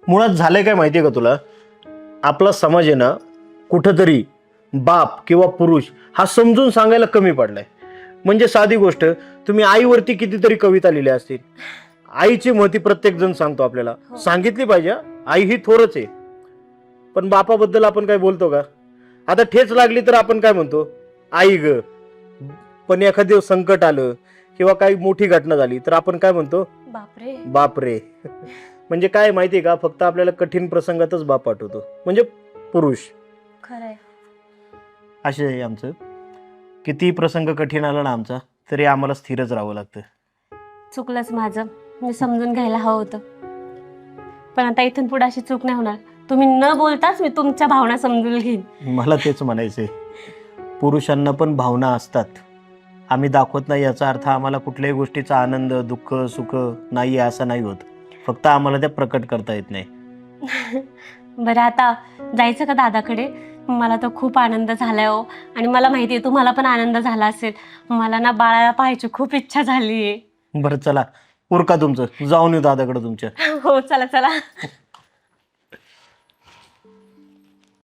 मुळात झालंय काय माहितीये का तुला, आपला समाज आहे ना कुठंतरी बाप किंवा पुरुष हा समजून सांगायला कमी पडलाय. म्हणजे साधी गोष्ट, तुम्ही आईवरती कितीतरी कविता लिहिल्या असतील, आईची महती प्रत्येक जण सांगतो आपल्याला, सांगितली पाहिजे. आई ही थोरच आहे. पण बापाबद्दल आपण काय बोलतो का? आता ठेच लागली तर आपण काय म्हणतो, आई ग. पण एखादं संकट आलं किंवा काही मोठी घटना झाली तर आपण काय म्हणतो, बापरे. बापरे. म्हणजे काय माहितीये का, फक्त आपल्याला कठीण प्रसंगातच बाप आठवतो, म्हणजे पुरुष. खरंय. असे आहे आमचं. किती प्रसंग कठीण आला ना आमचा, तरी आम्हाला स्थिरच राहावं लागतं. चुकलंच माझं, मी समजून घ्यायला हवं होतं. पण आता इथून पुढे अशी चूक नाही होणार. तुम्ही न बोलताच मी तुमच्या भावना समजून घेईन. मला तेच म्हणायचंय, पुरुषांना पण भावना असतात. आम्ही दाखवत नाही याचा अर्थ आम्हाला कुठल्याही गोष्टीचा आनंद, दुःख, सुख नाही आहे असं नाही होत. फक्त आम्हाला त्या प्रकट करता येत नाही. बरं, आता जायचं का दादाकडे? मला तर खूप आनंद झालाय हो. आणि मला माहिती आहे तुम्हाला पण आनंद झाला असेल. मला ना बाळाला पाहायची खूप इच्छा झाली आहे. बरं चला, उरका तुमचं, जाऊन येऊ दादाकडे तुमच्या. हो, चला चला.